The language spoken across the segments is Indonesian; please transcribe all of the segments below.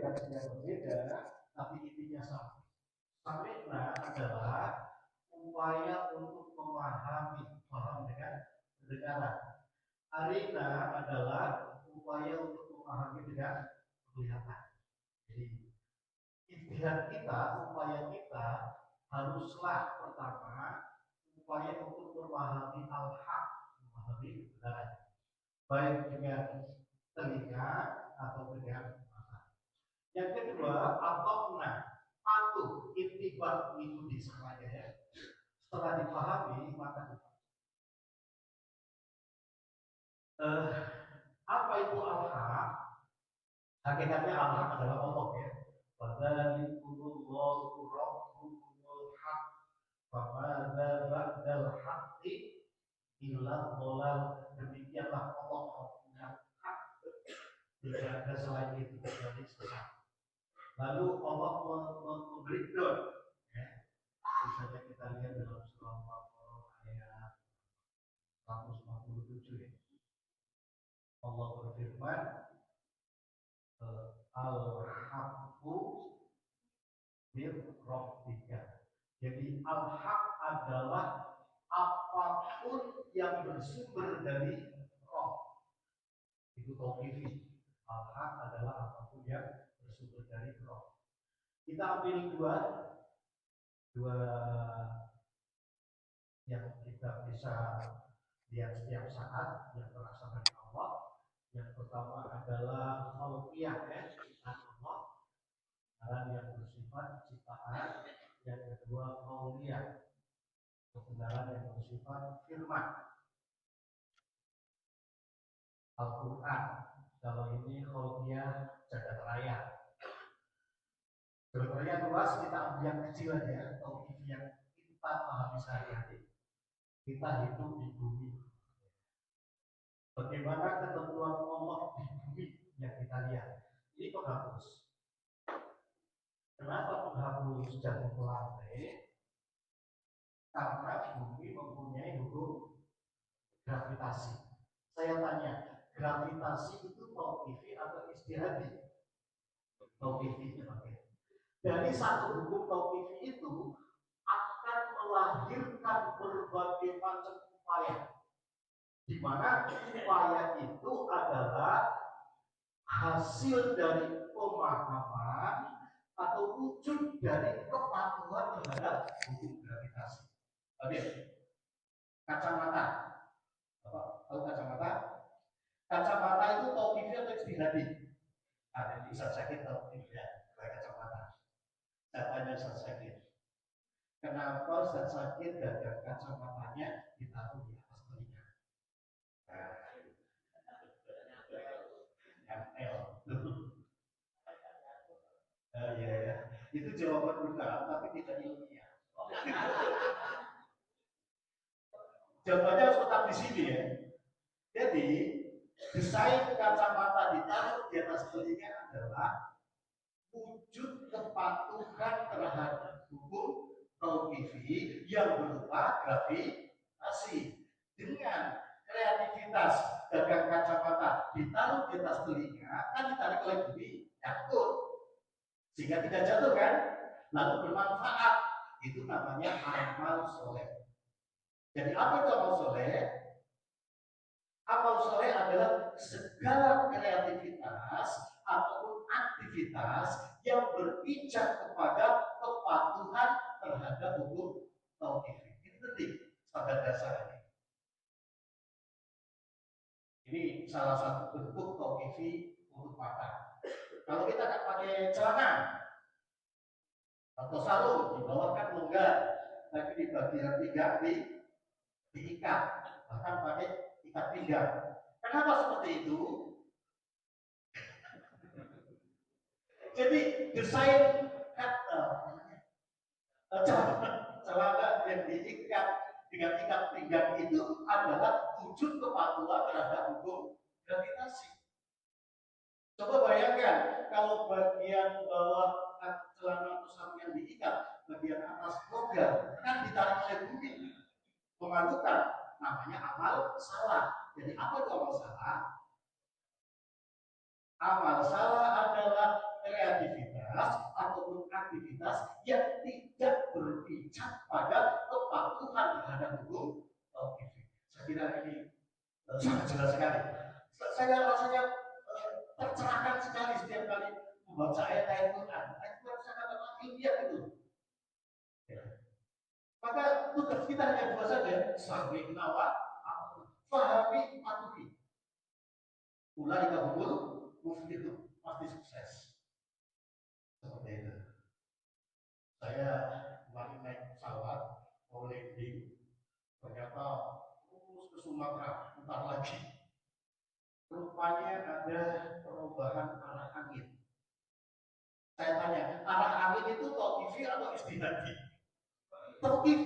aplikasinya berbeda, tapi intinya sama. Samina adalah upaya untuk memahami, paham dengan pendengaran. Arina adalah upaya untuk memahami dengan penglihatan. Jadi ikhtiar kita, upaya kita haruslah pertama upaya untuk memahami al-haq, memahami kebenaran, baik dengan telinga atau dengan mata. Yang kedua, patuh, intibat mengikuti semuanya ya. Setelah dipahami maka apa itu al-haq? Hakikatnya al-haq adalah Allah ya. Fadzalikumullahu rabbukumul haq. Famadza ba'dal haqqi illa dhalal. Demikianlah Allah yang hak. Tidak ada selain itu kecuali sesat. Lalu Allah memberikan ya. Misalnya kita lihat dalam surah Al-Baqarah ayat 147 ya. Allah berfirman al-haqqu mir rabbika. Jadi al-haq adalah apapun yang bersumber dari roh. Itu tauqifi. Al-haq adalah apapun yang bersumber dari roh. Kita ambil dua yang kita bisa lihat setiap saat yang berasal dari Allah. Yang pertama adalah khalqiyah ya, ciptaan Allah. Kebenaran yang bersifat ciptaan. Yang kedua qauliyah, kebenaran yang bersifat firman. Al-Quran, kalau ini khalqiyah jagat raya. Jagat raya luas, kita ambil yang kecil aja, atau yang kita pahami sehari-hari. Kita hidup di bumi. Bagaimana ketentuan Allah di bumi yang kita lihat? Ini penghapus. Kenapa penghapus jatuh ke lantai? Karena bumi mempunyai hukum gravitasi. Saya tanya, gravitasi itu tauqifi atau istihadi? Tauqifi. Dari satu hukum tauqifi itu akan melahirkan berbagai macam upaya, di mana upaya itu adalah hasil dari pemahaman atau wujud dari kepatuhan terhadap hukum gravitasi. Oke, kacamata. Tahu kacamata? Kacamata itu tauqifi atau istihadi? Ada di Ustaz Syakir tauqifi ya, kacamata. Saya tanya Ustaz Syakir, kenapa Ustaz Syakir gagal kacamatanya ditaruh di atas telinga? Ya. Itu jawaban bukan, tapi tidak ilmiah. Jawabannya harus tetap di sini ya. Jadi desain kacamata ditaruh di atas telinga adalah wujud kepatuhan terhadap hukum tauqifi yang berupa gravitasi. Dengan kreativitas dagang kacamata ditaruh di atas telinga, kan ditarik oleh bumi, jatuh sehingga tidak jatuh kan, lalu bermanfaat. Itu namanya amal soleh. Jadi apa itu amal soleh? Amal soleh adalah segala kreativitas ataupun aktivitas yang berpijak kepada kepatuhan terhadap hukum tauqifi. Ini penting, standar dasar ini. Ini salah satu bentuk tauqifi untuk mata. Kalau kita akan pakai celana atau sarung, di bawah kan longgar, tapi di bagian pinggang diikat, bahkan pakai ikat pinggang. Kenapa seperti itu? Jadi desain celana yang diikat dengan ikat pinggang itu adalah wujud kepatuhan terhadap hukum gravitasi. Coba bayangkan kalau bagian bawah celana atau sarung yang diikat, bagian atas longgar, kan ditarik oleh bumi, memalukan, namanya amal salah. Jadi apa itu amal salah? Amal salah adalah kreativitas ataupun aktivitas yang tidak berpijak pada kepatuhan terhadap hukum objektif. Saya kira ini sangat jelas sekali. Saya rasanya tercerahkan sekali setiap kali membaca ayat-ayat Quran. Ayat Quran sangat ilmiah itu. Ya. Maka tugas kita hanya dua saja, sampai nawa, fahami, patuhi. Ulai kabul, muflihun, pasti sukses. Seperti itu. Saya kemarin naik pesawat, mau landing, ternyata terus ke Sumatera, bentar lagi. Rupanya ada perubahan arah angin. Saya tanya, arah angin itu tahu TV atau istihadi? Tahu TV.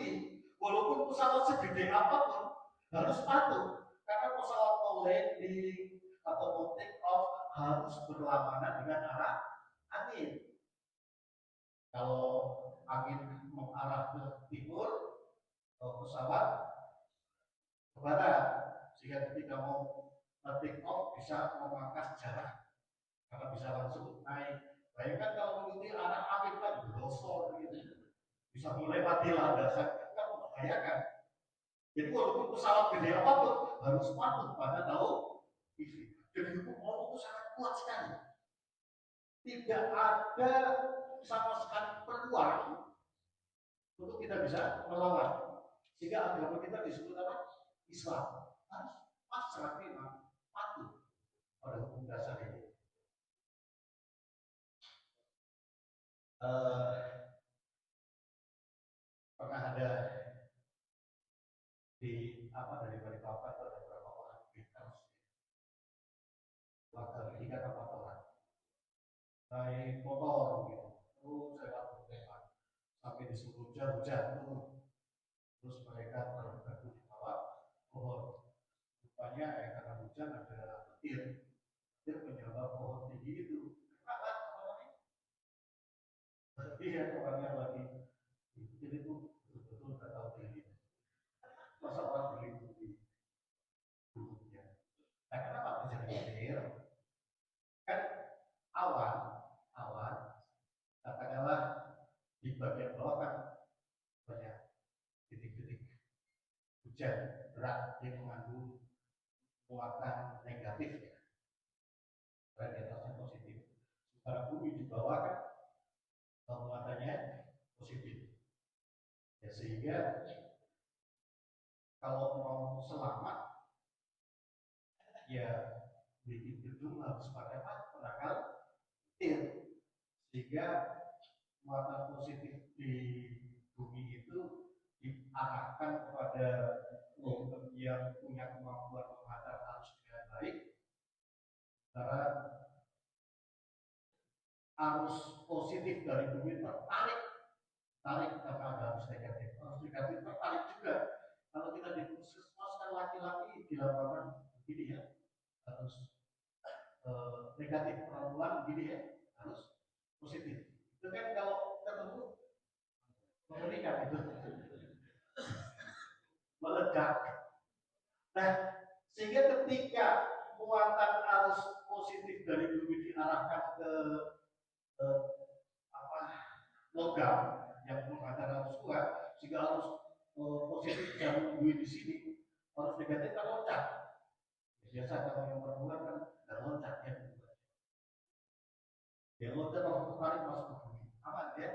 Walaupun pesawat segede apapun, harus patuh. Karena pesawat mau landing atau mau take off harus berlawanan dengan arah angin. Kalau angin mengarah ke timur, pesawat ke barat, sehingga ketika mau take off bisa memangkas jarak karena bisa langsung naik. Bayangkan kalau mengikuti arah angin kan glosor gitu, bisa melewati landasan, kan membahayakan. Jadi walaupun pesawat gede apapun harus patuh pada tahu TV. Dan hukum Allah itu sangat kuat sekali. Tidak ada sama sekali peluang untuk kita bisa melawan. Sehingga agama kita disebut apa? Islam. Harus pasrah memang patuh pada hukum dasar ini. Pernah ada di dari Balikpapan ada beberapa orang Beatles, warga 3 4 orang naik motor gitu, terus lewat hutan sampai disuruh hujan terus mereka bergabung di bawah pohon. Rupanya karena hujan ada petir menyebabkan pohon tinggi itu. Iya, orangnya lagi petir itu betul-betul nggak tahu tinggi. Masa orang berlindung di gunungnya. Nah, kenapa terjadi petir? Kan awan, katakanlah di bagian bawah kan banyak titik-titik hujan berat yang mengandung muatan negatif ya, dan di atasnya positif. Sementara bumi di bawah kan muatannya positif. Ya, sehingga kalau mau selamat ya bikin gedung harus pakai penangkal petir, sehingga muatan positif di bumi itu diarahkan kepada logam yang punya kemampuan menghadap arus dengan baik, karena arus positif dari bumi tarik karena ada arus negatif tertarik juga. Kalau kita di puskesmas kan laki-laki di lapangan begini ya, harus negatif, perempuan begini ya, harus positif. Itu kan kalau ketemu mengerikan itu meledak. Nah, sehingga ketika muatan arus positif dari bumi diarahkan ke logam yang menghadap arus kuat, sehingga arus positif yang bumi di sini, arus negatif kan loncat. Biasa kalau yang perempuan kan nggak loncat ya, dia loncat langsung tarik masuk ke bumi, aman ya.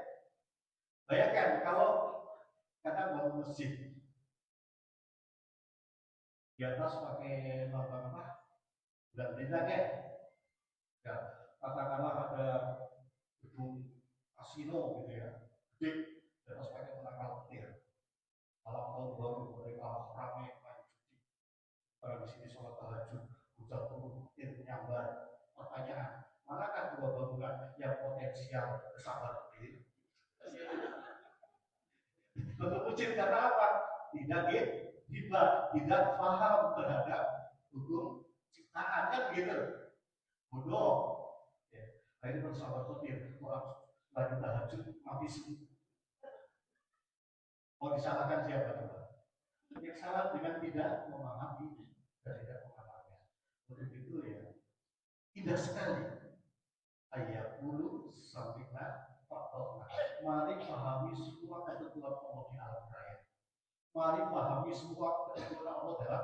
Bayangkan kalau kata bangun masjid di atas pakai lambang apa? Bulan bintang ya. Ya, katakanlah ada gedung kasino gitu ya, gede, di atas pakai penangkal petir. Malam tahun baru mereka ramai main judi. Orang di sini sholat tahajud, hujan turun, petir menyambar. Pertanyaan, manakah dua bangunan yang potensial kesabaran petir? Bentuk ujian karena apa? Tidak tidak paham terhadap hukum ciptaan kan gitu. Bodoh. Ya. Akhirnya bersahabat petir, orang lagi tahajud mati semua. Mau disalahkan siapa coba? Yang salah dengan tidak memahami dan tidak memahaminya. Untuk itu ya, Indah sekali. Ayakulu sampina faktorna. Mari pahami semua ketentuan Allah di alam raya. Mari pahami semua ketentuan Allah dalam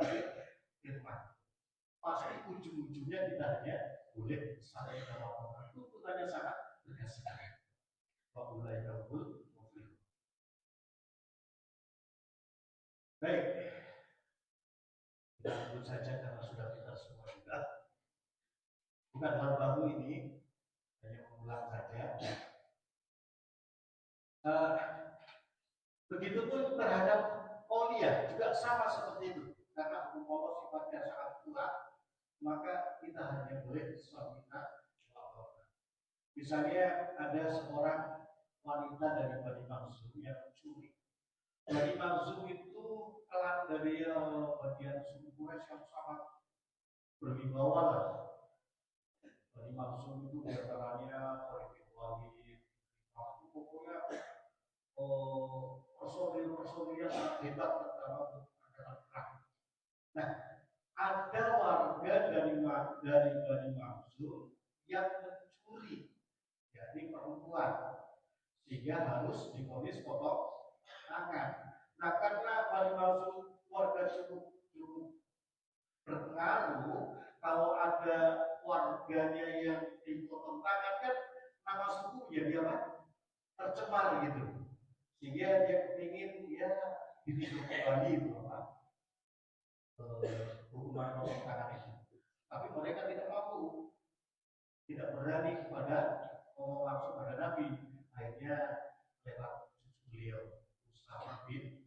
firman. Pasti ujung-ujungnya kita hanya boleh saling melakukan. Tuntutannya sangat tegas sekali. Wabulai kabul. Baik, kita sebut saja karena sudah kita semua juga. Bukan hal baru ini, hanya mengulang saja. Begitupun terhadap Aulia juga sama seperti itu. Karena hukum Allah sifatnya sangat kuat, maka kita hanya boleh suaminya. Misalnya ada seorang wanita dari Bani Makhzum yang mencuri. Bani Makhzum itu klan dari bagian suku Quraisy yang sangat berwibawa lah. Bani Makhzum itu diantaranya Khalid bin Walid, pokoknya personil yang sangat hebat terutama untuk angkatan perang. Nah, ada warga dari Bani Makhzum yang mencuri, yakni perempuan, sehingga harus divonis potong tangan. Nah, karena Bani Makhzum warga cukup berpengaruh, kalau ada warganya yang dipotong tangan kan nama suku ya dia tercemar gitu, sehingga dia ingin ya dihidup kembali itu hukuman potong tangan itu. Tapi mereka tidak mampu, tidak berani kepada ngomong langsung pada Nabi. Akhirnya lewat beliau Usama bin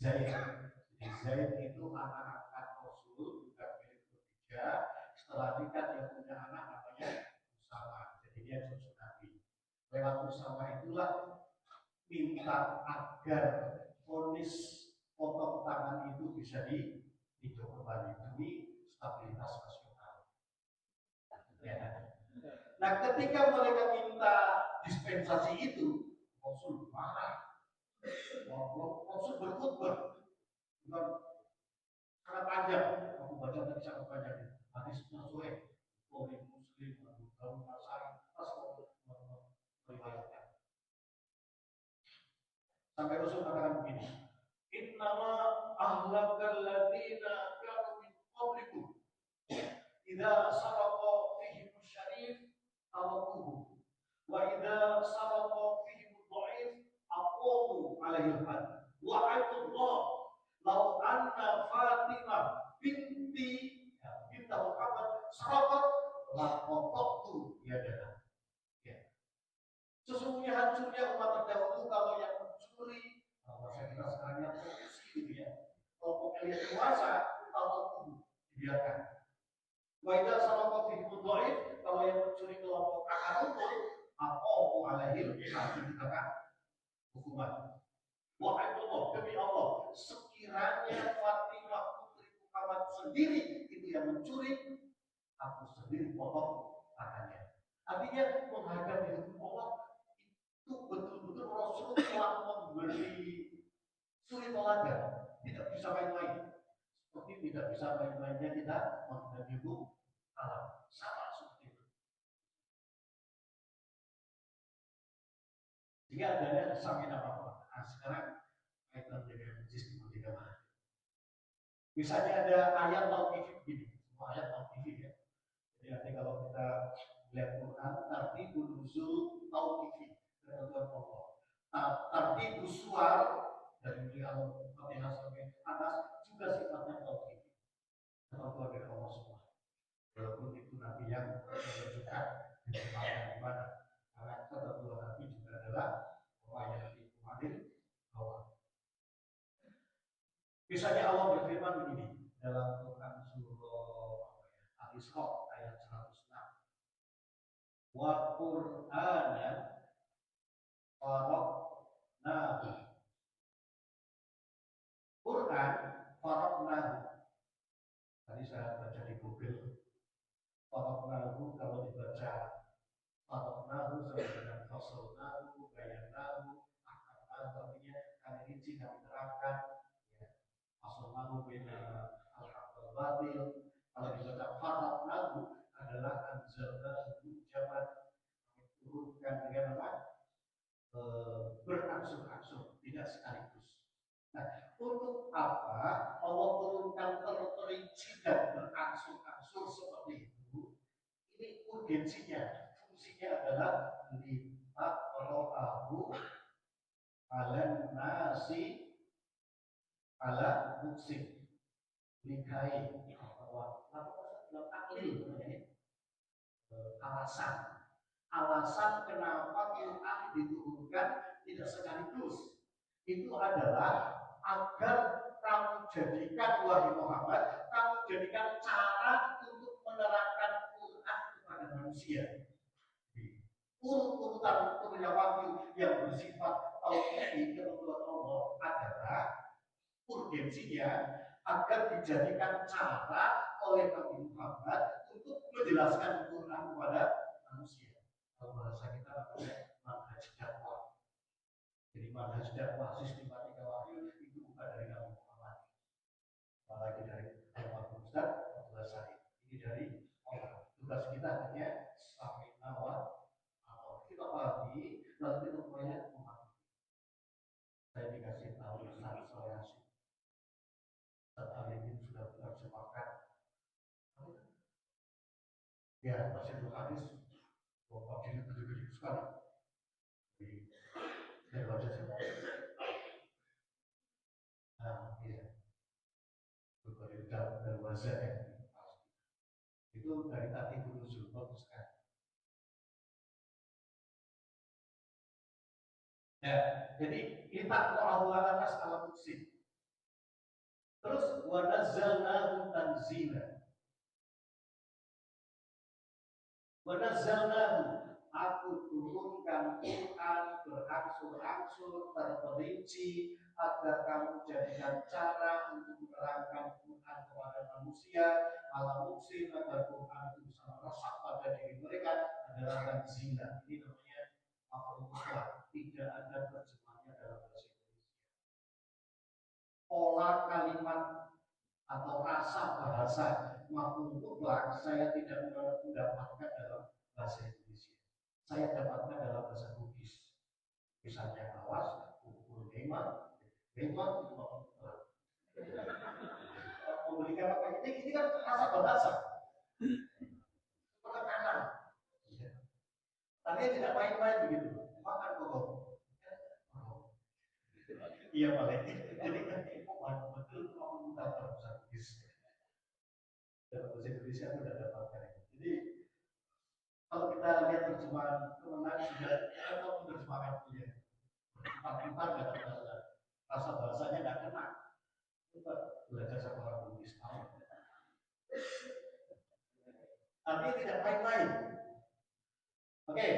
Zaid. Jadi Zaid itu anak angkat Rasul, bukan milik Khadijah. Setelah nikah dia punya anak namanya Usama. Jadi dia cucu Nabi. Lewat Usama itulah minta agar vonis potong tangan itu bisa dihidup kembali demi stabilitas nasional. Ya. Nah, ketika mereka minta dispensasi itu, Rasul marah. Rasul berkhutbah, bukan sangat panjang. Aku baca tadi sangat panjang. Hadis Sahih, Bukhari, Muslim, Abu Dawud, Nasai, meriwayatkan. Sampai Rasul mengatakan begini, Innama ahlakal ladina kanu min qablikum idza saraqa fihim syarif tawakuhu wa idza saraqa fihim dhaif aqamu alaihi had wa aitullah law anna Fatimah binti binti Muhammad sarafat la qattu yadaha. Sesungguhnya hancurnya umat terdahulu kalau yang mencuri, kalau saya kira sekarang yang korupsi gitu ya, kelompok elit kuasa, kalau dibiarkan. Waidah sama kofi dhaif, kalau yang mencuri kelompok akar rumput, aqamu alaihil haddi dikatakan hukuman. Wa'aitullah, demi Allah, sekiranya Fatimah putri Muhammad sendiri itu yang mencuri, aku sendiri potong tangannya. Artinya menghadapi hukum Allah itu betul-betul Rasul telah memberi suri teladan, tidak bisa main-main. Seperti tidak bisa main-mainnya kita menghadapi hukum alam, sama seperti itu. Jika adanya sampai apa-apa. Nah, sekarang kaitan dengan sistem tiga mana? Misalnya ada ayat tauqif begini, semua ayat tauqif ya. Jadi nanti kalau kita lihat Quran, tartibul nuzul tauqifi, ketentuan Allah. Tartibus suar dari mulai Al-Fatihah sampai atas juga sifatnya tauqifi, ketentuan dari Allah semua. Walaupun itu Nabi yang menunjukkan di mana, karena ketentuan Nabi juga adalah ayat itu adil bahwa. Misalnya Allah berfirman begini dalam Quran surah Al-Isra ayat 106. Wa Qur'anan faraqnahu. Quran faraqnahu. Tadi saya baca di Google. Faraqnahu kalau dibaca faraqnahu sama dengan fasalnahu, bayanahu, ahkamnahu, artinya kami rinci, kami terangkan. Fasalnahu bina al-haq wal batil. Kalau dibaca faraqnahu adalah urgensinya, fungsinya adalah lipat ro'ahu ala nasi ala muksin likai bahwa dalam taklil alasan kenapa Quran diturunkan tidak sekaligus itu adalah agar kamu jadikan wahai Muhammad, kamu jadikan cara untuk menerangkan Quran kepada manusia. Urutan wahyu yang bersifat tauhid ketentuan Allah adalah urgensinya agar dijadikan cara oleh Nabi Muhammad untuk menjelaskan Quran kepada manusia. Kalau bahasa kita namanya manhaj dakwah. Jadi manhaj dakwah sistematika wahyu itu bukan dari Nabi Muhammad, apalagi dari Al Ustaz Abdullah Said. Ini dari Allah. Tugas kita hanya sampai awal atau kita pahami lalu kita mulai memahami. Saya dikasih tahu Ustaz saya Ustaz Alimin sudah menerjemahkan ya masih dua hadis bahwa ini gede-gede sekali. Jadi saya baca saya iya itu dari wazah ya itu dari tadi nuzul bagus sekali. Ya, jadi kita Allah atas ala muksin. Terus wa nazzalnahu tanzila. Wa nazzalnahu, aku turunkan Quran berangsur-angsur terperinci agar kamu jadikan cara untuk menerangkan Quran kepada manusia. Ala muksin agar Quran itu bisa meresap pada diri mereka adalah tanzila. Ini namanya makhluk tidak ada terjemahnya dalam bahasa Indonesia. Pola kalimat atau rasa bahasa makhluk mutlak saya tidak mendapatkan dalam bahasa Indonesia. Saya dapatkan dalam bahasa Bugis. Misalnya awas, ukur lima itu makhluk mutlak. Memberikan apa ini kan rasa bahasa. Penekanan. Tapi tidak main-main begitu. Makan pokok. Iya paling. Jadi betul makhluk mutlak dalam bahasa Bugis. Dalam bahasa Indonesia itu tidak dapatkan. Jadi kalau kita lihat terjemahan kemenangan sudah atau menerjemahkan dia empat nggak terbaca, rasa bahasanya nggak kena. Coba belajar sama orang Bugis tahu. Artinya tidak main-main. Oke,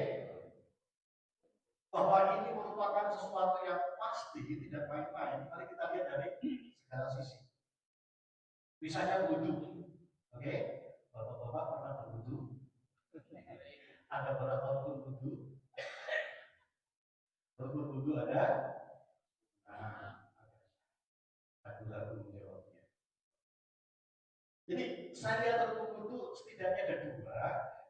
bahwa ini merupakan sesuatu yang pasti tidak main-main. Mari kita lihat dari segala sisi. Misalnya wudhu. Oke, bapak-bapak pernah berwudhu? Ada berapa rukun wudhu? Rukun wudhu ada? Ragu-ragu menjawabnya. Jadi saya lihat rukun wudhu setidaknya ada dua.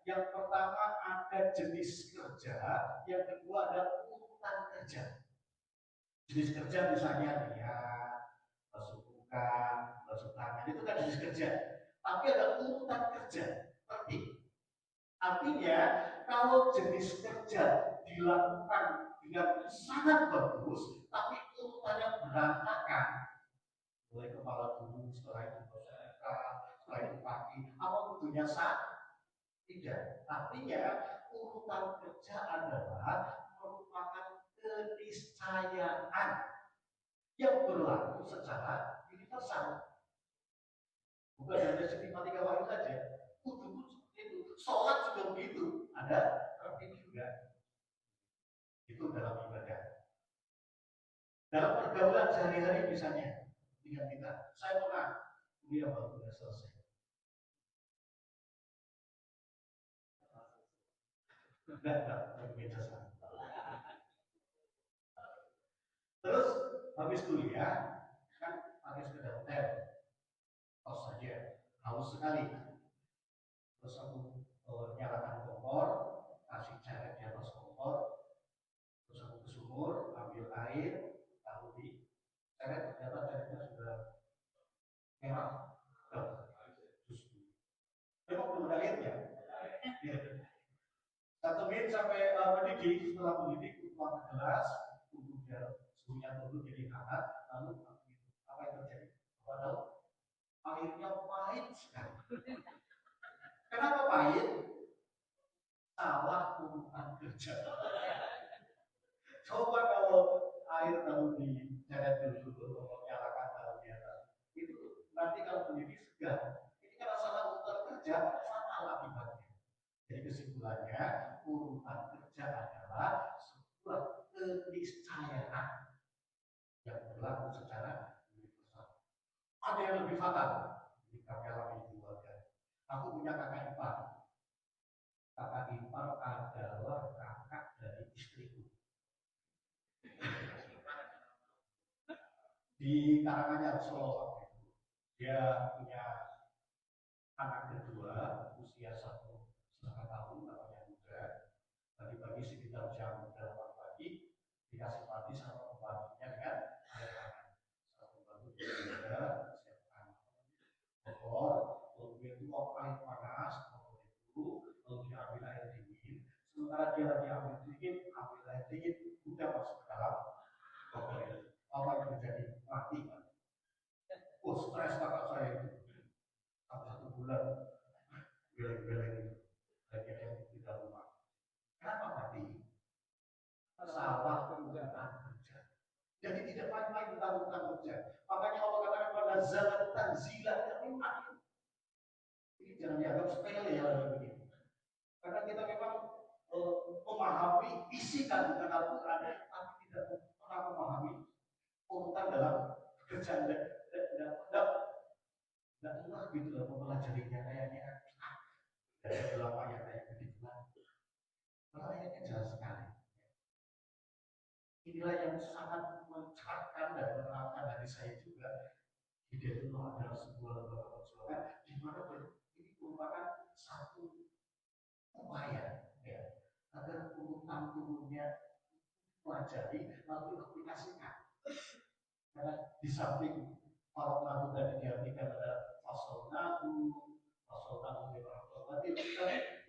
Yang pertama ada jenis kerja, yang kedua ada urutan kerja. Jenis kerja misalnya niat, basuh muka, basuh tangan, itu kan jenis kerja. Tapi ada urutan kerja, penting. Artinya kalau jenis kerja dilakukan dengan sangat bagus, tapi urutannya berantakan, mulai kepala dulu, setelah itu basuh muka, setelah itu kaki, apa butuhnya sah? Tidak. Artinya urutan kerja adalah merupakan keniscayaan yang berlaku secara universal. Bukan dari sistematika wahyu saja. Wudhu seperti itu, sholat juga begitu. Ada tertib juga. Itu dalam ibadah. Dalam pergaulan sehari-hari misalnya dengan kita, saya pernah kuliah baru sudah selesai. Enggak, berbeda sama. Terus habis kuliah kan pakai sepeda hotel, tos saja, haus sekali. Terus aku nyalakan kompor, kasih ceret di atas kompor, terus aku ke sumur, ambil air, lalu di ceret, ternyata ceretnya sudah merah. Terus memang belum ada airnya. Ya. 1 menit sampai mendidih. Setelah mendidih, tuang ke gelas, tunggu biar suhunya turun jadi hangat, lalu apa yang terjadi? Padahal airnya pahit sekali. Kenapa pahit? Salah urutan kerja. Coba kalau air lalu diseret dulu, nyalakan balonnya, itu nanti kalau mendidih segar. Ini karena salah urutan kerja, fatal akibatnya. Jadi kesimpulannya, urutan kerja adalah sebuah keniscayaan yang berlaku secara universal. Ada yang lebih fatal. Ini kami alami di keluarga. Aku punya kakak ipar. Kakak ipar adalah kakak dari istriku. Di Karanganyar, Solo waktu itu. Dia punya anak kedua, usia 1,5 tahun, namanya Muda. Pagi-pagi sekitar jam 8 pagi, dikasih mandi sama pembantunya dengan air hangat. Sama pembantu juga siapkan kompor, lalu dia tuang air panas, kompor itu, lalu diambil air dingin. Sementara dia lagi ambil air dingin, udah masuk ke dalam kompor itu. Apa yang terjadi? Mati kan? Oh, stres kakak saya itu. Sampai 1 bulan, beleng-beleng lagi ada yang di dalam rumah. Kenapa mati? Salah penggunaan kerja. Jadi tidak main-main tentang urutan kerja. Makanya Allah katakan pada zaman tanzilah yang memang ini jangan dianggap sepele ya begini. Karena kita memang memahami isi kandungan Al-Quran, tapi tidak pernah memahami urutan dalam kerjaan dan enggak gitu loh mempelajarinya kayaknya dari dalam ayat-ayat begituan. Kalau ayatnya jelas sekali. Inilah yang sangat mencerahkan dan menerangkan hati saya juga. Hidayatullah adalah sebuah lembaga perjuangan di mana ini merupakan satu upaya ya, agar urutan turunnya pelajari lalu aplikasikan. Karena di samping para nabi tadi diartikan ada fasal nabi tapi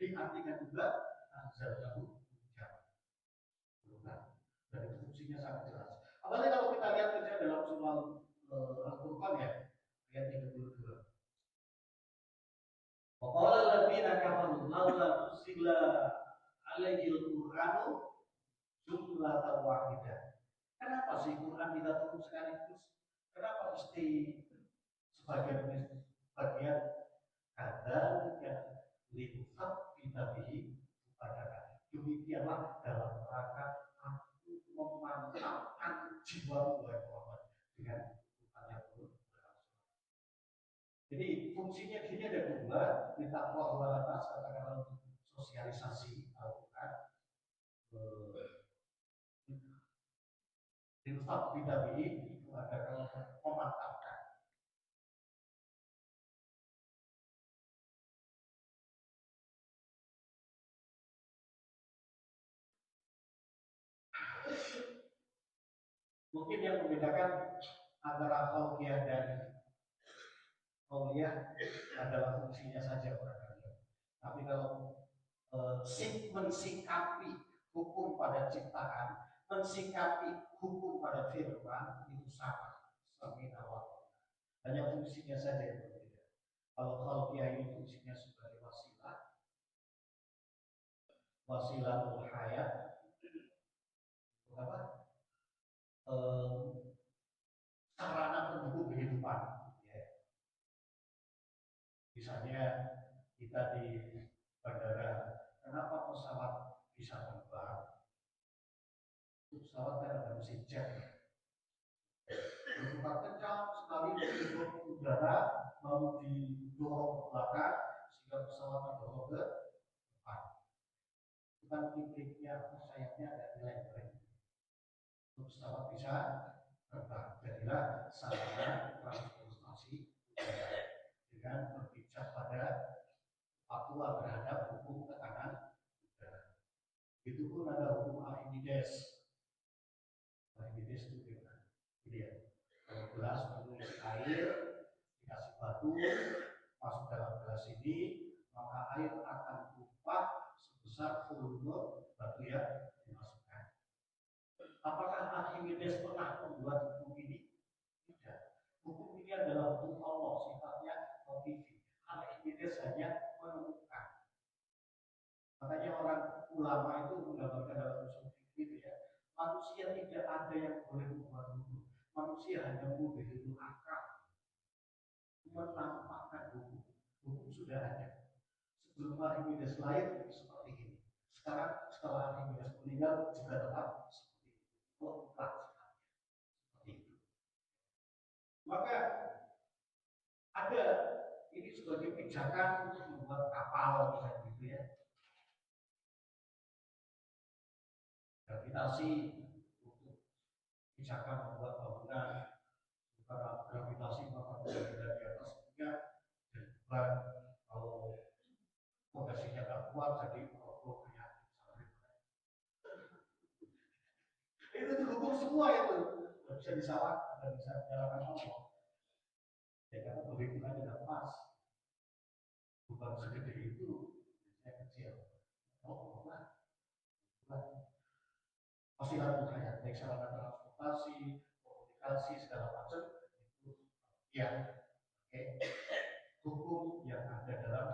diartikan juga anzalnahu urutan. Dan itu fungsinya sangat jelas. Apalagi kalau kita lihat saja dalam surah Al-Qur'an ya, ayat 32. Waqala alladziina kafaru laula nuzila alaihil Qur'anu jumlatan wahidah. Kenapa sih Quran tidak turun sekaligus? Kenapa mesti sebagian kata yang linfak kita bihi pada demikianlah dalam rangka aku memantapkan jiwa Muhammad dengan Quran yang turun. Jadi fungsinya di sini ada dua, ditakwa wal atas katakanlah untuk sosialisasi Al-Quran. Infak bidabi itu adalah memantapkan. Mungkin yang membedakan antara Qauliyah dan Qauliyah adalah fungsinya saja barangkali. Tapi kalau mensikapi hukum pada ciptaan, mensikapi hukum pada firman itu sama, sami awal. Hanya fungsinya saja yang berbeda. Kalau Qauliyah ini fungsinya sebagai wasilah hayat, apa? Sarana pendukung kehidupan. Ya. Misalnya kita di bandara, kenapa pesawat bisa terbang? Pesawat kan ada mesin jet. Berputar kencang sekali untuk udara lalu didorong ke belakang sehingga pesawat terdorong ke depan. Bukan kliknya atau sayapnya ada nilai untuk pesawat bisa terbang. Jadilah sarana transportasi udara dengan berpijak pada fatwa terhadap hukum tekanan udara. Itu pun ada hukum Archimedes. Archimedes itu gimana? Jadi ya, kalau gelas penuh air dikasih batu masuk dalam gelas ini, maka air akan tumpah besar volume batu yang dimasukkan. Apakah Archimedes pernah membuat hukum ini? Tidak. Hukum ini adalah hukum Allah, sifatnya motifi. Archimedes hanya menemukan. Makanya orang ulama itu menggambarkan dalam usul fikih ya, manusia tidak ada yang boleh membuat hukum. Manusia hanya memiliki akal, menampakkan hukum. Hukum sudah ada. Sebelum Archimedes lahir seperti ini. Sekarang setelah Archimedes meninggal juga tetap seperti itu. Mutlak seperti itu. Maka ada ini sebagai pijakan untuk membuat kapal misalnya gitu ya. Gravitasi untuk pijakan membuat bangunan, karena gravitasi maka berada di atas juga dan beban kalau fondasinya tak kuat jadi robohnya itu dihukum semua itu tidak bisa disalahkan dan bisa menyalahkan Allah ya karena perhitungannya tidak pas beban segede itu biasanya kecil pasti harus kayak baik sarana transportasi komunikasi segala macam itu ya hukum yang ada dalam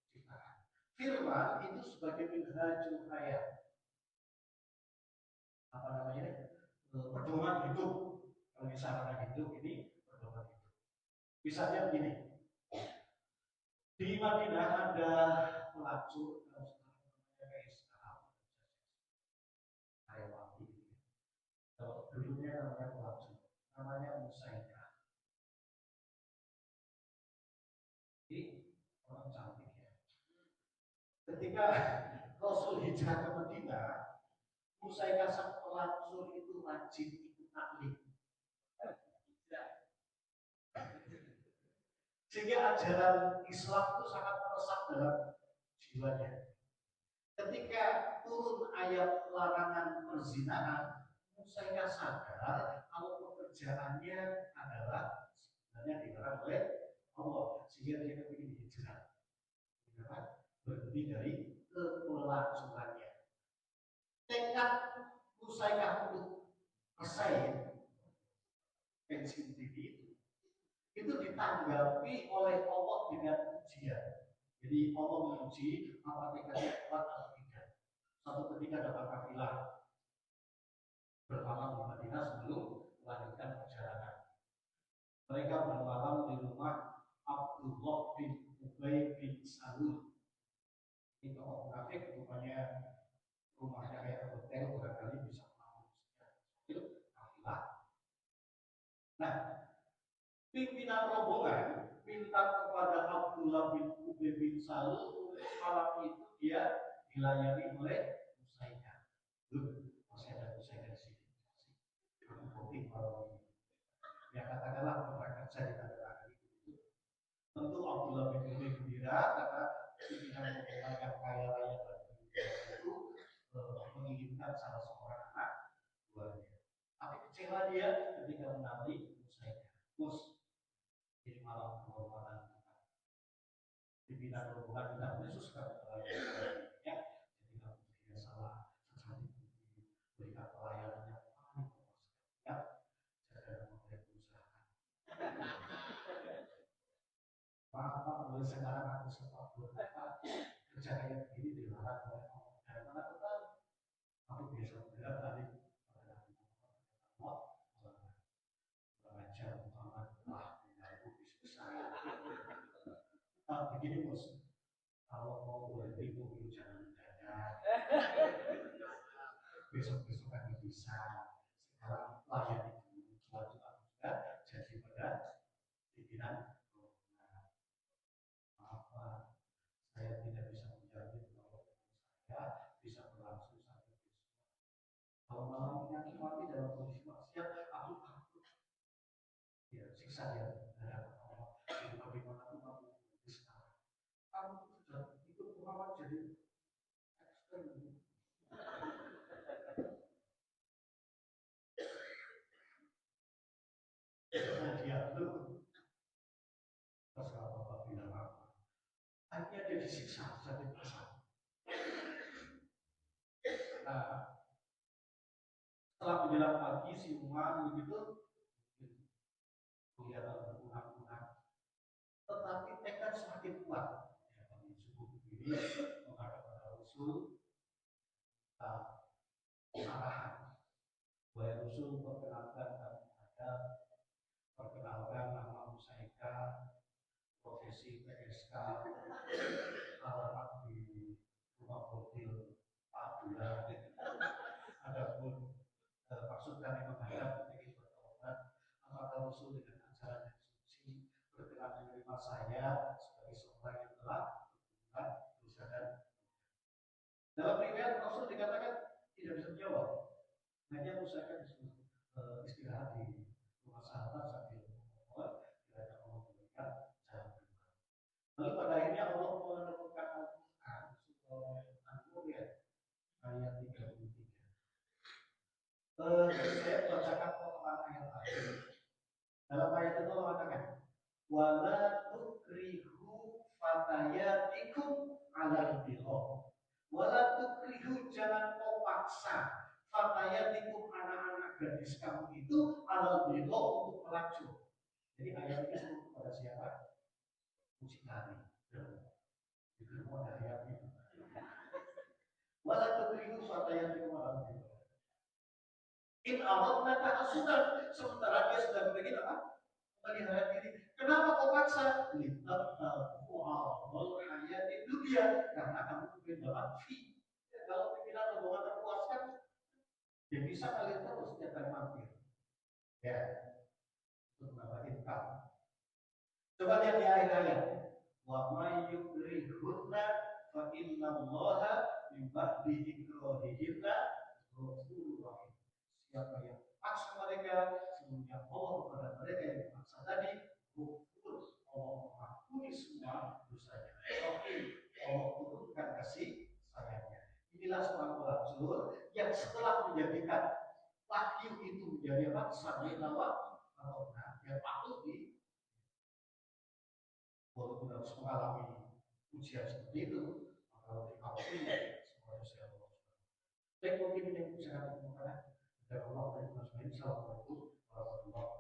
ciptaan. Firman itu sebagai minhajul hayat. Apa namanya? Pedoman hidup. Kalau misalnya hidup ini pedoman hidup. Misalnya begini. Di Madinah ada pelacur kalau sekarang namanya kayak Islam. Haywati. Kalau dulunya namanya pelacur. Namanya Musaika. Ini orang cantik ya. Ketika Rasul hijrah ke Madinah, Musaika sang pelacur itu rajin ikut taklim. Sehingga ajaran Islam itu sangat meresap dalam jiwanya. Ketika turun ayat larangan perzinahan, Musaika sadar kalau pekerjaannya adalah sebenarnya dilarang oleh Allah, sehingga dia ingin hijrah. Berhenti dari kepelacurannya. Tekad Musaika untuk selesai pensiun dini itu ditanggapi oleh Allah dengan ujian. Jadi Allah menguji apa tekadnya kuat atau tidak. Satu ketika dapat kafilah bermalam di Madinah sebelum melanjutkan perjalanan. Mereka bermalam di rumah Abdullah bin Ubay bin Salul. Ini tokoh munafik rupanya rumahnya kayak hotel barangkali bisa menampung kafilah. Nah, pimpinan rombongan minta kepada Abdullah bin Ubay bin Salul malam itu dia dilayani oleh Musaika. Masih ada Musaika di sini. Kamu kopi malam ini. Ya katakanlah kontrak kerja ditandatangani itu. Tentu Abdullah bin Ubay gembira karena pimpinan rombongan yang kaya raya itu menginginkan salah seorang anak buahnya. Tapi kecewa dia ketika menanti Musaika. Jadi malam kehormatan kita. Pimpinan rombongan tidak khusus ya. Jadi kamu tidak salah sekali berikan pelayanan yang paling ya. Jaga model perusahaan. Pak, mulai sekarang aku sepak bola. Kerja kayak begini dilarang oleh Allah. Dari mana aku tahu? Aku biasa melihat tadi pada Allah mengajar Muhammad begini bos, kalau mau berhenti mobil jangan mendadak. Besok-besok kan bisa. Sekarang layani dulu suatu juga jadi pada pimpinan. Maaf Pak, saya tidak bisa menjamin kalau saya bisa berlangsung sampai besok. Kalau malam ini mati dalam kondisi maksiat, aku takut. Ya siksa dia terhadap Allah. Jadi bagaimanapun aku sekarang. Kamu sudah ikut Muhammad jadi ekstrim. Dia belum terserah Bapak bilang apa. Akhirnya dia disiksa sampai besar. setelah menjelang pagi siuman begitu kelihatan berkunang-kunang, tetapi tekad semakin kuat. Kami cukup diri menghadap pada Rasul, arahan supaya Rasul perkenalkan kami ada perkenalkan nama Musaika, profesi PSK, alamat di rumah hotel Pak Abdullah. Adapun maksud kami menghadap ingin bertobat, apakah Rasul dengan ajaran yang suci berkenan menerima saya sebagai seorang yang telah berbuat dosa dan dalam riwayat Rasul dikatakan tidak bisa menjawab. Hanya Musaika disuruh istirahat di rumah sahabat sambil memohon kiranya Allah memberikan jalan keluar. Lalu pada akhirnya Allah menurunkan Al-Quran surah An-Nur ayat 33. Saya bacakan potongan ayat tadi. Dalam ayat itu Allah mengatakan, wala tukrihu fatayatikum alal biro. Wala tukrihu, jangan kau paksa fatayatikum, anak-anak gadis kamu itu alal biro, untuk melacur. Jadi ayat ini sebut kepada siapa? Mucikari. Itu semua ada ayatnya. Wala tukrihu fatayatikum alal biro. In aradna ta'assudan, sementara dia sudah begini apa? Melihara diri. Kenapa kau paksa? Litabtahu 'aradul hayati dunya, karena kamu ingin dapat fee. Kalau pikiran rombongan terpuaskan, ya bisa kalian terus setiap kali mampir. Ya, untuk menambah income. Coba lihat di akhir ayat. Wa may yukrihunna fa innallaha min ba'di ikrahihinna ghafurur rahim. Siapa yang paksa mereka, sesungguhnya Allah kepada mereka yang memaksa tadi, ghafur, Allah mengampuni semua dosanya. Allah turunkan kasih sayangnya. Inilah seorang pelacur yang setelah menjadikan wahyu itu menjadi apa? Sami'na wa ata'na, yang patut di, walaupun harus mengalami ujian seperti itu, maka lebih ampuni semua dosa Allah. Baik, mungkin ini yang bisa kami temukan. Dan Allah dan Assalamualaikum warahmatullahi wabarakatuh.